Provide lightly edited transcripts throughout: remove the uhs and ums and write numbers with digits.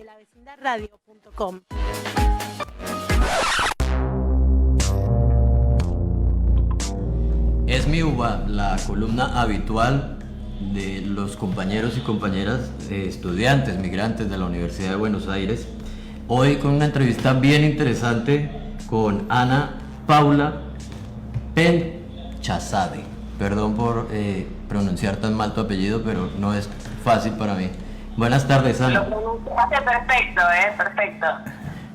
lavecindadradio.com. Es mi uva, la columna habitual de los compañeros y compañeras estudiantes migrantes de la Universidad de Buenos Aires. Hoy con una entrevista bien interesante con Ana Paula Penchazade. Perdón por pronunciar tan mal tu apellido, pero no es fácil para mí. Buenas tardes, Ana. Lo pronunciaste perfecto, perfecto.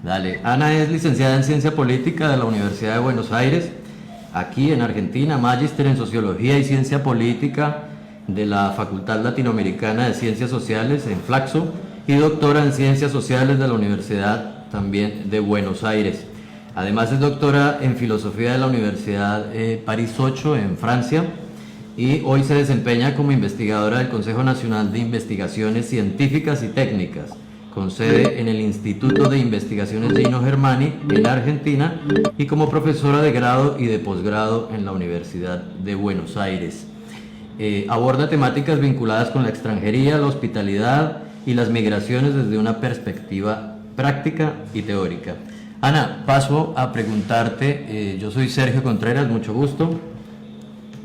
Dale. Ana es licenciada en Ciencia Política de la Universidad de Buenos Aires, aquí en Argentina, magíster en Sociología y Ciencia Política de la Facultad Latinoamericana de Ciencias Sociales en Flaxo y doctora en Ciencias Sociales de la Universidad también de Buenos Aires. Además es doctora en Filosofía de la Universidad París 8 en Francia y hoy se desempeña como investigadora del Consejo Nacional de Investigaciones Científicas y Técnicas, con sede en el Instituto de Investigaciones Gino Germani en Argentina y como profesora de grado y de posgrado en la Universidad de Buenos Aires. Aborda temáticas vinculadas con la extranjería, la hospitalidad y las migraciones desde una perspectiva práctica y teórica. Ana, paso a preguntarte, yo soy Sergio Contreras, mucho gusto.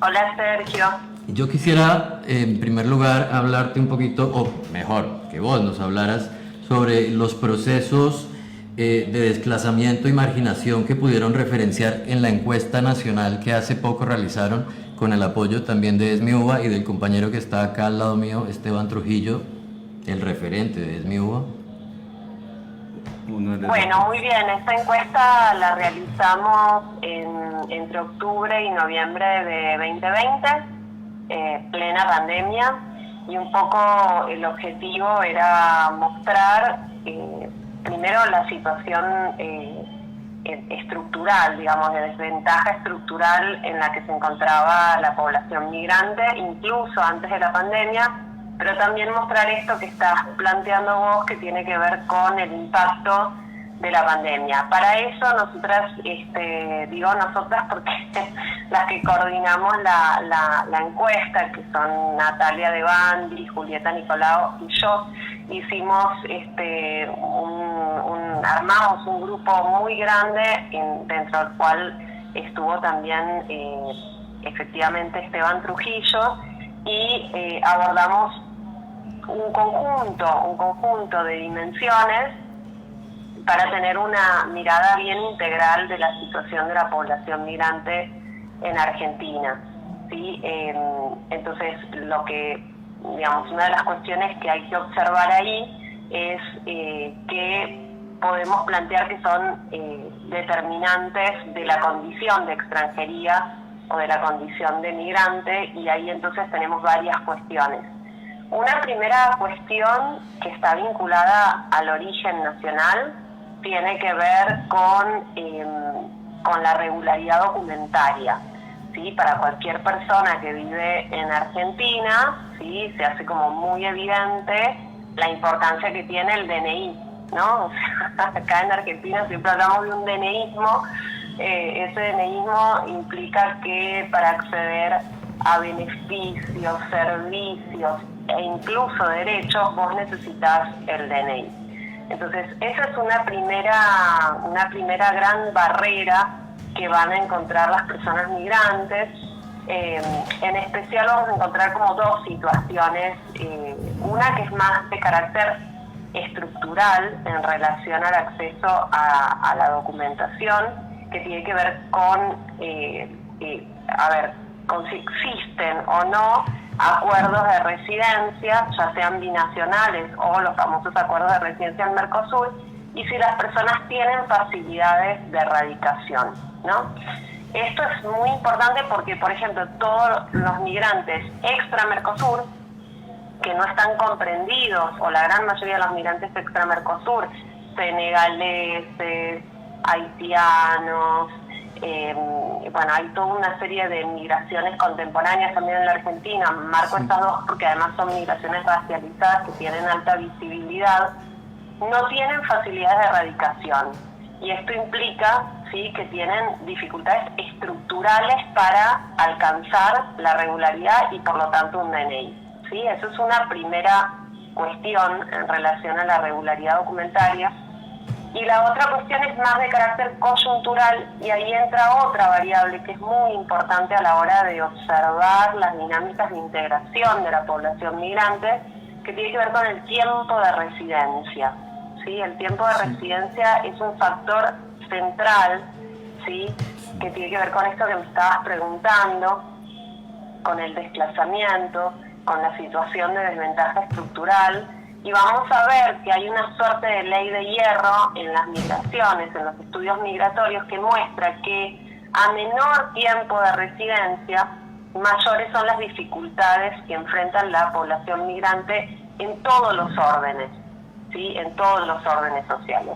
Hola, Sergio. Yo quisiera, en primer lugar, hablarte un poquito, o mejor, que vos nos hablaras sobre los procesos de desplazamiento y marginación que pudieron referenciar en la encuesta nacional que hace poco realizaron con el apoyo también de Es mi Uva y del compañero que está acá al lado mío, Esteban Trujillo, el referente de Es mi Uva. Bueno, muy bien. Esta encuesta la realizamos entre octubre y noviembre de 2020, plena pandemia, y un poco el objetivo era mostrar primero la situación estructural, digamos, de desventaja estructural en la que se encontraba la población migrante, incluso antes de la pandemia, pero también mostrar esto que estás planteando vos, que tiene que ver con el impacto de la pandemia. Para eso nosotras, digo nosotras porque las que coordinamos la encuesta, que son Natalia De Bandi, Julieta Nicolau y yo, hicimos armamos un grupo muy grande dentro del cual estuvo también efectivamente Esteban Trujillo, y abordamos un conjunto de dimensiones para tener una mirada bien integral de la situación de la población migrante en Argentina, ¿sí? Entonces, lo que, digamos, una de las cuestiones que hay que observar ahí es que podemos plantear que son determinantes de la condición de extranjería o de la condición de migrante, y ahí entonces tenemos varias cuestiones. Una primera cuestión que está vinculada al origen nacional tiene que ver con la regularidad documentaria, ¿sí? Para cualquier persona que vive en Argentina, ¿sí? Se hace como muy evidente la importancia que tiene el DNI, ¿no? O sea, acá en Argentina siempre hablamos de un DNIsmo. Ese DNIsmo implica que para acceder a beneficios, servicios e incluso derechos, vos necesitas el DNI. Entonces, esa es una primera gran barrera que van a encontrar las personas migrantes. En especial vamos a encontrar como dos situaciones, una que es más de carácter estructural en relación al acceso a la documentación, que tiene que ver con si existen o no acuerdos de residencia, ya sean binacionales o los famosos acuerdos de residencia en Mercosur, y si las personas tienen facilidades de radicación, ¿no? Esto es muy importante porque, por ejemplo, todos los migrantes extra-Mercosur, que no están comprendidos, o la gran mayoría de los migrantes extra-Mercosur, senegaleses, haitianos, hay toda una serie de migraciones contemporáneas también en la Argentina. Marco estas dos porque además son migraciones racializadas que tienen alta visibilidad, no tienen facilidades de erradicación, y esto implica, ¿sí?, que tienen dificultades estructurales para alcanzar la regularidad y por lo tanto un DNI, ¿sí? Eso es una primera cuestión en relación a la regularidad documentaria. Y la otra cuestión es más de carácter coyuntural, y ahí entra otra variable que es muy importante a la hora de observar las dinámicas de integración de la población migrante, que tiene que ver con el tiempo de residencia. ¿Sí? El tiempo de residencia es un factor central, ¿sí? Que tiene que ver con esto que me estabas preguntando, con el desplazamiento, con la situación de desventaja estructural. Y vamos a ver que hay una suerte de ley de hierro en las migraciones, en los estudios migratorios, que muestra que a menor tiempo de residencia, mayores son las dificultades que enfrentan la población migrante en todos los órdenes, ¿sí? En todos los órdenes sociales.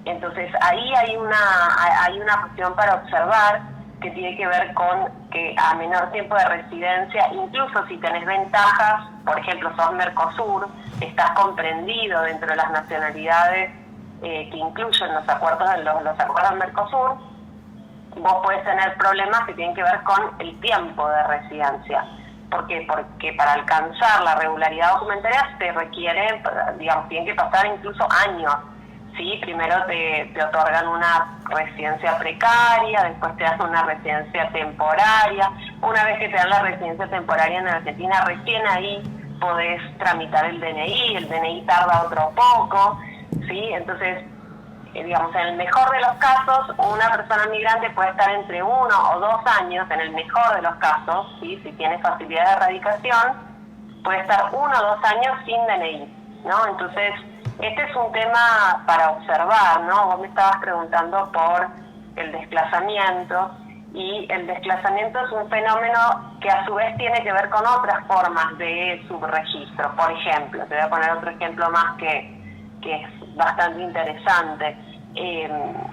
Entonces ahí hay una cuestión para observar que tiene que ver con que a menor tiempo de residencia, incluso si tenés ventajas, por ejemplo, sos Mercosur, estás comprendido dentro de las nacionalidades que incluyen los acuerdos Mercosur, vos podés tener problemas que tienen que ver con el tiempo de residencia. ¿Por qué? Porque para alcanzar la regularidad documentaria se requiere, digamos, tienen que pasar incluso años. ¿Sí? Primero te otorgan una residencia precaria, después te dan una residencia temporaria. Una vez que te dan la residencia temporaria en Argentina, recién ahí podés tramitar el DNI tarda otro poco, ¿sí? Entonces, digamos, en el mejor de los casos, una persona migrante puede estar entre 1 o 2 años, en el mejor de los casos, ¿sí? Si tiene facilidad de erradicación, puede estar 1 o 2 años sin DNI, ¿no? Entonces, este es un tema para observar, ¿no? Vos me estabas preguntando por el desplazamiento, y el desplazamiento es un fenómeno que a su vez tiene que ver con otras formas de subregistro. Por ejemplo, te voy a poner otro ejemplo más que es bastante interesante.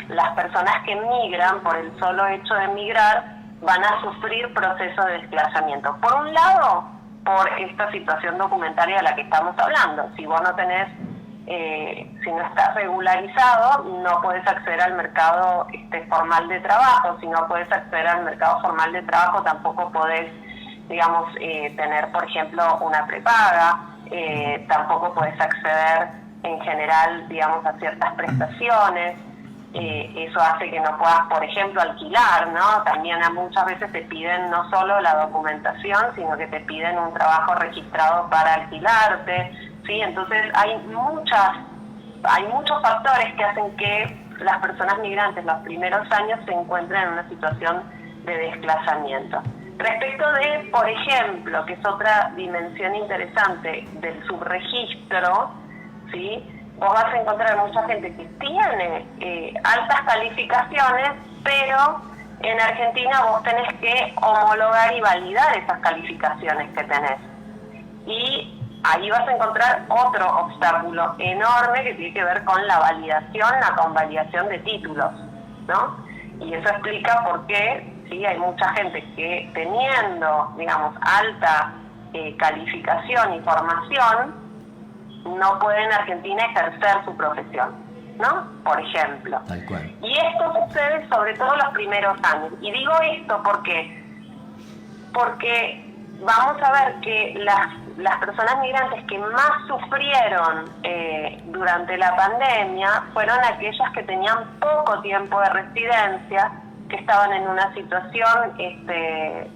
Las personas que migran, por el solo hecho de migrar, van a sufrir procesos de desplazamiento. Por un lado, por esta situación documentaria de la que estamos hablando. Si vos no tenés si no estás regularizado, no puedes acceder al mercado formal de trabajo. Si no puedes acceder al mercado formal de trabajo, tampoco podés, digamos, tener, por ejemplo, una prepaga, tampoco podés acceder en general, digamos, a ciertas prestaciones. Eso hace que no puedas, por ejemplo, alquilar, ¿no? También muchas veces te piden no solo la documentación, sino que te piden un trabajo registrado para alquilarte. Sí, entonces hay muchos factores que hacen que las personas migrantes los primeros años se encuentren en una situación de desplazamiento. Respecto de, por ejemplo, que es otra dimensión interesante del subregistro, ¿sí? Vos vas a encontrar mucha gente que tiene altas calificaciones, pero en Argentina vos tenés que homologar y validar esas calificaciones que tenés. Y ahí vas a encontrar otro obstáculo enorme que tiene que ver con la validación, la convalidación de títulos, ¿no? Y eso explica por qué, ¿sí? Hay mucha gente que teniendo, digamos, alta calificación y formación, no puede en Argentina ejercer su profesión, ¿no? Por ejemplo. Tal cual. Y esto sucede sobre todo los primeros años. Y digo esto porque vamos a ver que las personas migrantes que más sufrieron durante la pandemia fueron aquellas que tenían poco tiempo de residencia, que estaban en una situación de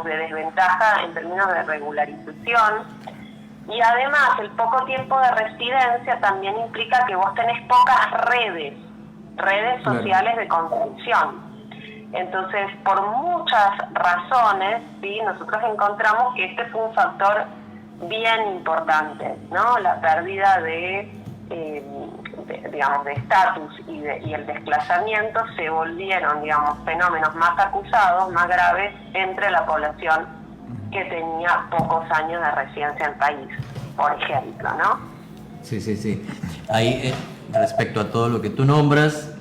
desventaja en términos de regularización. Y además el poco tiempo de residencia también implica que vos tenés pocas redes sociales de contención. Entonces, por muchas razones, ¿sí? Nosotros encontramos que este fue un factor bien importante, ¿no? La pérdida de estatus y el desplazamiento se volvieron, digamos, fenómenos más acusados, más graves entre la población que tenía pocos años de residencia en el país, por ejemplo, ¿no? Sí. Ahí, respecto a todo lo que tú nombras,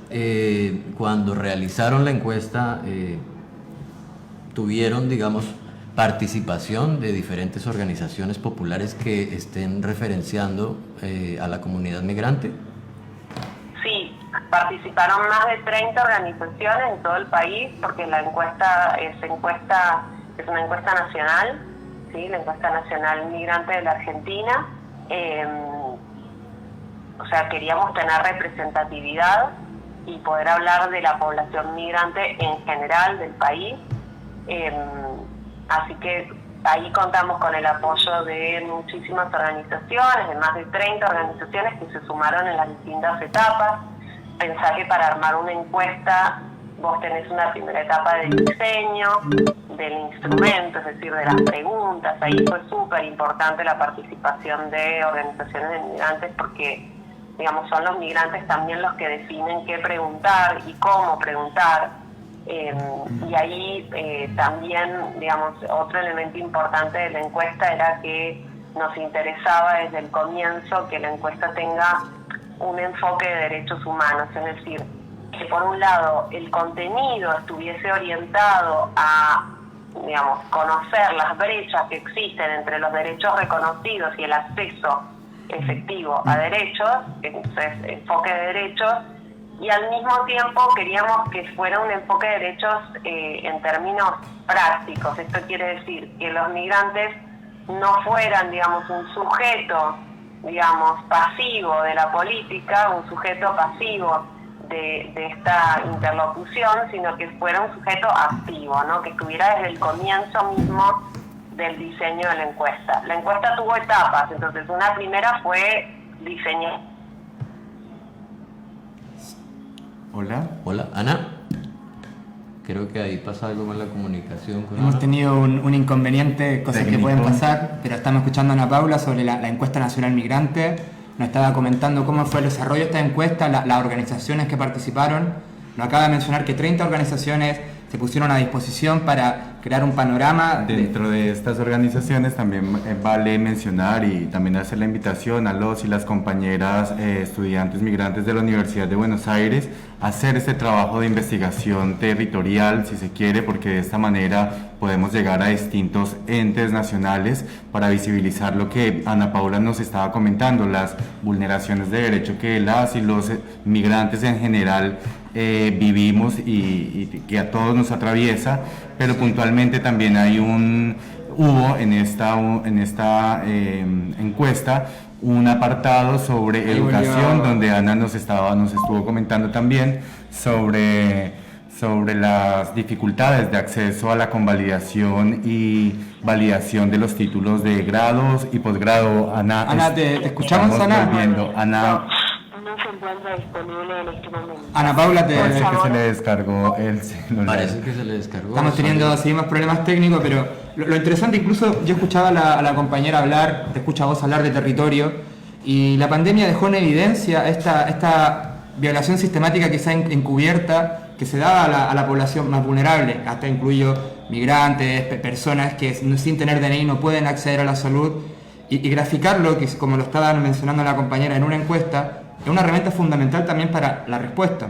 cuando realizaron la encuesta, tuvieron, digamos, participación de diferentes organizaciones populares que estén referenciando a la comunidad migrante. Sí, participaron más de 30 organizaciones en todo el país, porque la encuesta es una encuesta nacional, ¿sí? La encuesta nacional migrante de la Argentina. O sea, queríamos tener representatividad y poder hablar de la población migrante en general del país. Así que ahí contamos con el apoyo de muchísimas organizaciones, de más de 30 organizaciones que se sumaron en las distintas etapas. Pensá que para armar una encuesta vos tenés una primera etapa de diseño del instrumento, es decir, de las preguntas. Ahí fue súper importante la participación de organizaciones de migrantes porque, digamos, son los migrantes también los que definen qué preguntar y cómo preguntar. Y ahí también, digamos, otro elemento importante de la encuesta era que nos interesaba desde el comienzo que la encuesta tenga un enfoque de derechos humanos, es decir, que por un lado el contenido estuviese orientado a, digamos, conocer las brechas que existen entre los derechos reconocidos y el acceso efectivo a derechos, entonces enfoque de derechos, y al mismo tiempo queríamos que fuera un enfoque de derechos en términos prácticos. Esto quiere decir que los migrantes no fueran, digamos, un sujeto, digamos, pasivo de la política, un sujeto pasivo de esta interlocución, sino que fuera un sujeto activo, ¿no? Que estuviera desde el comienzo mismo del diseño de la encuesta. La encuesta tuvo etapas, entonces una primera fue diseñar. Hola, Ana. Creo que ahí pasa algo con la comunicación. Hemos tenido un inconveniente, cosas técnico que pueden pasar, pero estamos escuchando a Ana Paula sobre la encuesta nacional migrante. Nos estaba comentando cómo fue el desarrollo de esta encuesta, las organizaciones que participaron. Nos acaba de mencionar que 30 organizaciones se pusieron a disposición para crear un panorama. Dentro de estas organizaciones también vale mencionar y también hacer la invitación a los y las compañeras estudiantes migrantes de la Universidad de Buenos Aires a hacer este trabajo de investigación territorial, si se quiere, porque de esta manera podemos llegar a distintos entes nacionales para visibilizar lo que Ana Paula nos estaba comentando, las vulneraciones de derecho que las y los migrantes en general vivimos y que a todos nos atraviesa, pero puntualmente también hay hubo en esta encuesta un apartado sobre educación, donde Ana nos estuvo comentando también sobre las dificultades de acceso a la convalidación y validación de los títulos de grados y posgrado. Ana, ¿te escuchamos, Ana? Ana. No se encuentra disponible en este momento. Ana Paula, parece que se le descargó el celular. Parece que se le descargó. Seguimos problemas técnicos, pero lo interesante, incluso yo escuchaba a la compañera hablar, te escucho a vos hablar de territorio, y la pandemia dejó en evidencia esta violación sistemática quizá encubierta que se daba a la población más vulnerable, hasta incluyo migrantes, personas que sin tener DNI no pueden acceder a la salud, y graficarlo, que como lo estaba mencionando la compañera en una encuesta, es una herramienta fundamental también para la respuesta.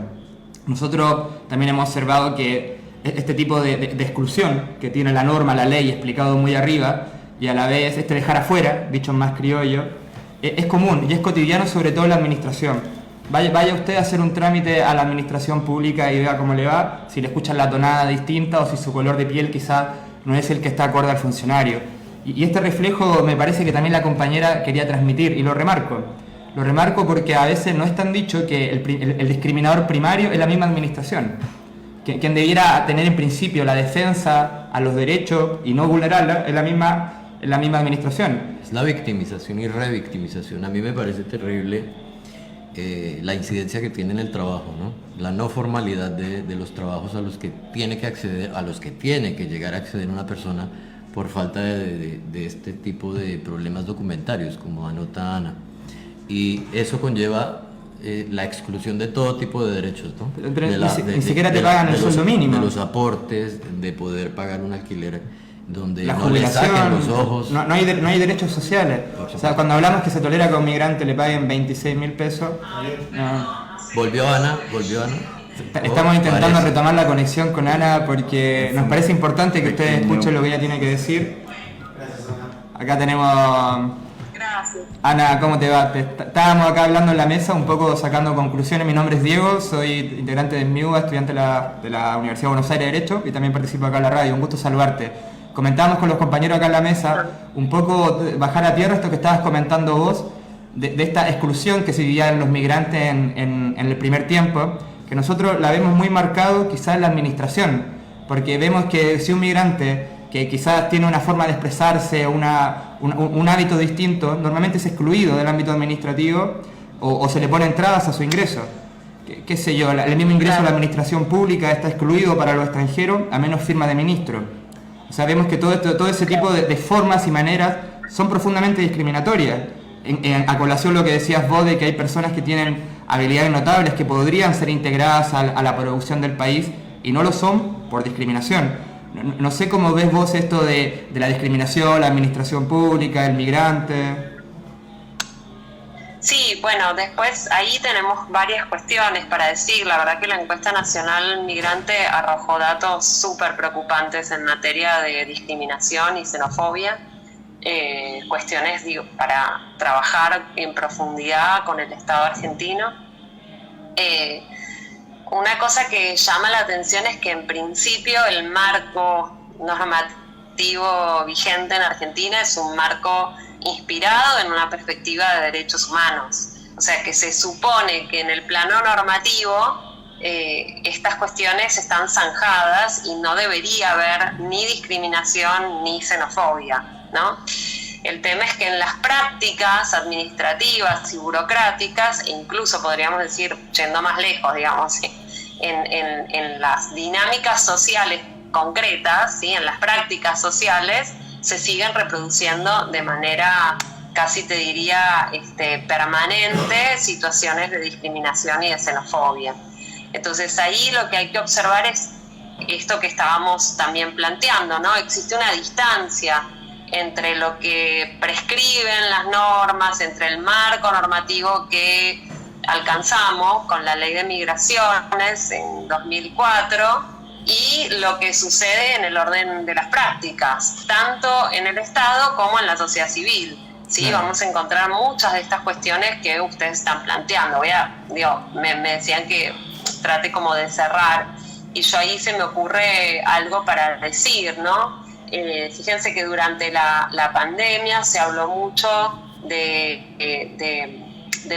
Nosotros también hemos observado que este tipo de exclusión que tiene la norma, la ley, explicado muy arriba, y a la vez dejar afuera, dicho en más criollo, es común y es cotidiano, sobre todo en la administración. Vaya usted a hacer un trámite a la administración pública y vea cómo le va, si le escuchan la tonada distinta o si su color de piel quizá no es el que está acorde al funcionario. Y este reflejo me parece que también la compañera quería transmitir, y lo remarco. Lo remarco porque a veces no es tan dicho que el discriminador primario es la misma administración. Quien debiera tener en principio la defensa a los derechos y no vulnerarla es la misma administración. Es la victimización y revictimización. A mí me parece terrible la incidencia que tiene en el trabajo, ¿no? La no formalidad de los trabajos a los que tiene que acceder, a los que tiene que llegar a acceder una persona por falta de este tipo de problemas documentarios, como anota Ana. Y eso conlleva la exclusión de todo tipo de derechos, ¿no? Ni siquiera te pagan el sueldo mínimo. De los aportes, de poder pagar un alquiler donde la no le saquen los ojos. No hay derechos sociales. O sea, cuando hablamos que se tolera que a un migrante le paguen 26.000 pesos... No. Volvió Ana. Estamos intentando retomar la conexión con Ana porque nos parece importante que ustedes escuchen lo que ella tiene que decir. Gracias, Ana. Acá tenemos... Gracias. Ana, ¿cómo te va? Estábamos acá hablando en la mesa, un poco sacando conclusiones. Mi nombre es Diego, soy integrante de MIUA, estudiante de la Universidad de Buenos Aires de Derecho, y también participo acá en la radio. Un gusto saludarte. comentábamos con los compañeros acá en la mesa, un poco bajar a tierra esto que estabas comentando vos, de esta exclusión que se vivía en los migrantes en el primer tiempo, que nosotros la vemos muy marcado quizás en la administración, porque vemos que si un migrante que quizás tiene una forma de expresarse, un hábito distinto, normalmente es excluido del ámbito administrativo o se le ponen trabas a su ingreso. ¿Qué sé yo? El mismo ingreso a la administración pública está excluido para los extranjeros a menos firma de ministro. O sea, vemos que todo ese tipo de formas y maneras son profundamente discriminatorias. A colación lo que decías vos de que hay personas que tienen habilidades notables que podrían ser integradas a la producción del país y no lo son por discriminación. No sé cómo ves vos esto de la discriminación, la administración pública, el migrante. Sí, bueno, después ahí tenemos varias cuestiones para decir. La verdad que la encuesta nacional migrante arrojó datos súper preocupantes en materia de discriminación y xenofobia. Cuestiones para trabajar en profundidad con el Estado argentino. Una cosa que llama la atención es que en principio el marco normativo vigente en Argentina es un marco inspirado en una perspectiva de derechos humanos. O sea que se supone que en el plano normativo estas cuestiones están zanjadas y no debería haber ni discriminación ni xenofobia, ¿no? El tema es que en las prácticas administrativas y burocráticas, e incluso podríamos decir, yendo más lejos, digamos, en las dinámicas sociales concretas, ¿sí? En las prácticas sociales, se siguen reproduciendo de manera, casi te diría, permanente, situaciones de discriminación y de xenofobia. Entonces ahí lo que hay que observar es esto que estábamos también planteando, ¿no? Existe una distancia entre lo que prescriben las normas, entre el marco normativo que alcanzamos con la Ley de Migraciones en 2004 y lo que sucede en el orden de las prácticas, tanto en el Estado como en la sociedad civil. Sí, vamos a encontrar muchas de estas cuestiones que ustedes están planteando. Me decían que trate como de cerrar y yo ahí se me ocurre algo para decir, ¿no? Fíjense que durante la pandemia se habló mucho de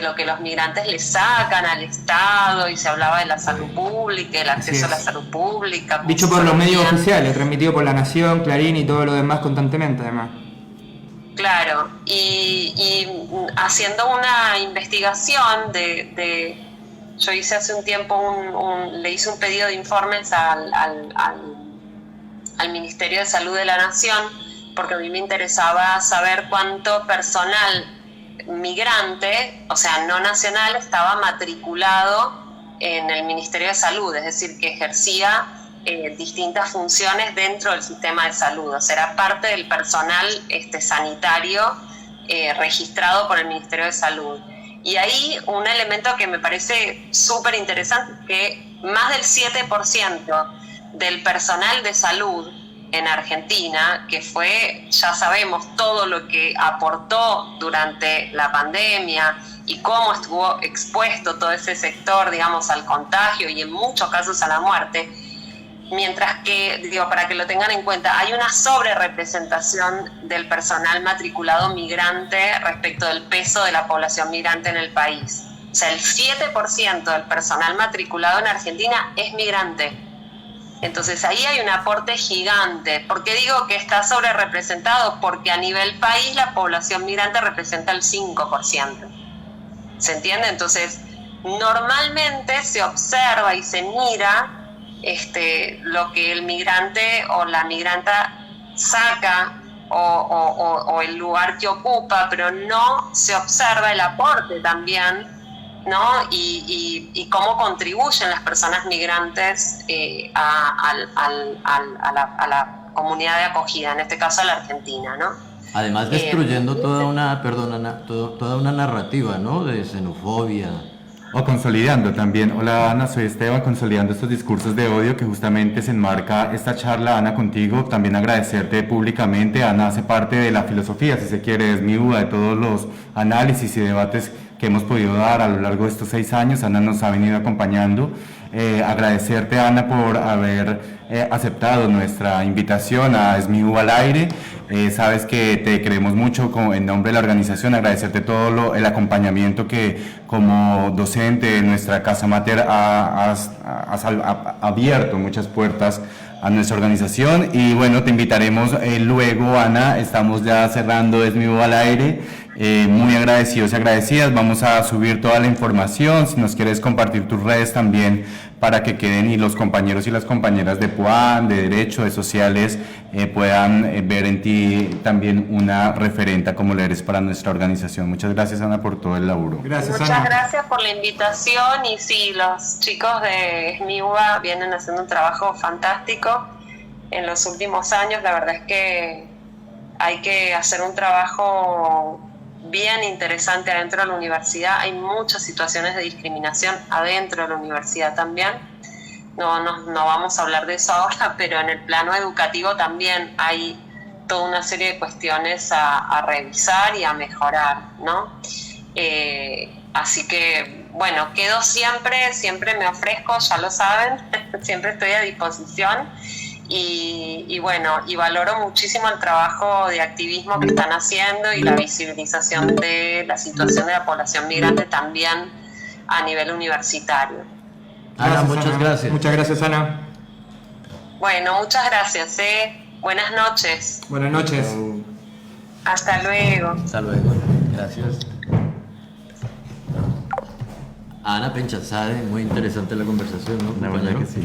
lo que los migrantes le sacan al Estado y se hablaba de la salud pública, el acceso a la salud pública. Dicho por los medios oficiales, transmitido por La Nación, Clarín y todo lo demás constantemente además. Claro, y haciendo una investigación yo hice hace un tiempo le hice un pedido de informes al Ministerio de Salud de la Nación, porque a mí me interesaba saber cuánto personal migrante, o sea, no nacional, estaba matriculado en el Ministerio de Salud, es decir, que ejercía distintas funciones dentro del sistema de salud, o sea, era parte del personal sanitario registrado por el Ministerio de Salud. Y ahí un elemento que me parece súper interesante, que más del 7% del personal de salud en Argentina, que fue, ya sabemos, todo lo que aportó durante la pandemia y cómo estuvo expuesto todo ese sector, digamos, al contagio y en muchos casos a la muerte, mientras que, para que lo tengan en cuenta, hay una sobrerepresentación del personal matriculado migrante respecto del peso de la población migrante en el país. O sea, el 7% del personal matriculado en Argentina es migrante. Entonces ahí hay un aporte gigante. ¿Por qué digo que está sobrerepresentado? Porque a nivel país la población migrante representa el 5%. ¿Se entiende? Entonces, normalmente se observa y se mira lo que el migrante o la migranta saca o el lugar que ocupa, pero no se observa el aporte también, ¿no? Y cómo contribuyen las personas migrantes a la comunidad de acogida, en este caso a la Argentina, ¿no? Además destruyendo toda una narrativa, ¿no? De xenofobia. O consolidando también. Hola Ana, soy Esteban, consolidando estos discursos de odio que justamente se enmarca esta charla, Ana, contigo. También agradecerte públicamente. Ana hace parte de la filosofía, si se quiere, es mi duda de todos los análisis y debates que hemos podido dar a lo largo de estos 6 años. Ana nos ha venido acompañando. Agradecerte, Ana, por haber aceptado nuestra invitación a SMIU al aire. Sabes que te queremos mucho en nombre de la organización, agradecerte todo el acompañamiento que como docente de nuestra casa mater has abierto muchas puertas a nuestra organización. Y bueno, te invitaremos luego, Ana, estamos ya cerrando SMIU al aire, muy agradecidos y agradecidas. Vamos a subir toda la información, si nos quieres compartir tus redes también, para que queden y los compañeros y las compañeras de PUAN, de Derecho, de Sociales, puedan ver en ti también una referenta como lo eres para nuestra organización. Muchas gracias, Ana, por todo el laburo. Gracias, Muchas Ana. gracias por la invitación, y sí, los chicos de SMIUA vienen haciendo un trabajo fantástico en los últimos años. La verdad es que hay que hacer un trabajo bien interesante adentro de la universidad. Hay muchas situaciones de discriminación adentro de la universidad también. No vamos a hablar de eso ahora, pero en el plano educativo también hay toda una serie de cuestiones a revisar y a mejorar, ¿no? Así que, bueno, quedo siempre me ofrezco, ya lo saben, siempre estoy a disposición. Y bueno, y valoro muchísimo el trabajo de activismo que están haciendo y la visibilización de la situación de la población migrante también a nivel universitario. Ana, muchas Ana. gracias. Muchas gracias, Ana. Bueno, muchas gracias. Buenas noches. Buenas noches. Hasta luego. Hasta luego. Gracias. Ana Penchazade, muy interesante la conversación, ¿no, La verdad compañero? que sí.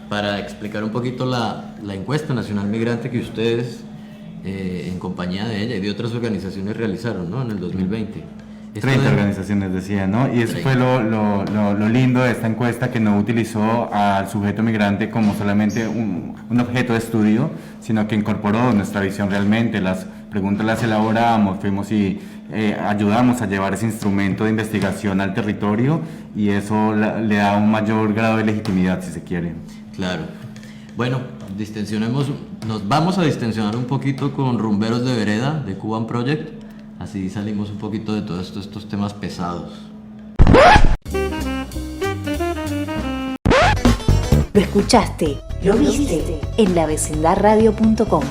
Para explicar un poquito la encuesta nacional migrante que ustedes, en compañía de ella y de otras organizaciones, realizaron, ¿no?, en el 2020. 30 organizaciones decía, ¿no? Y eso 30. fue lo lindo de esta encuesta, que no utilizó al sujeto migrante como solamente un objeto de estudio, sino que incorporó nuestra visión realmente. Las preguntas las elaboramos, fuimos y ayudamos a llevar ese instrumento de investigación al territorio, y eso le da un mayor grado de legitimidad, si se quiere. Claro. Bueno, nos vamos a distensionar un poquito con Rumberos de Vereda, de Cuban Project. Así salimos un poquito de todos estos temas pesados. Lo escuchaste, lo viste en lavecindadradio.com.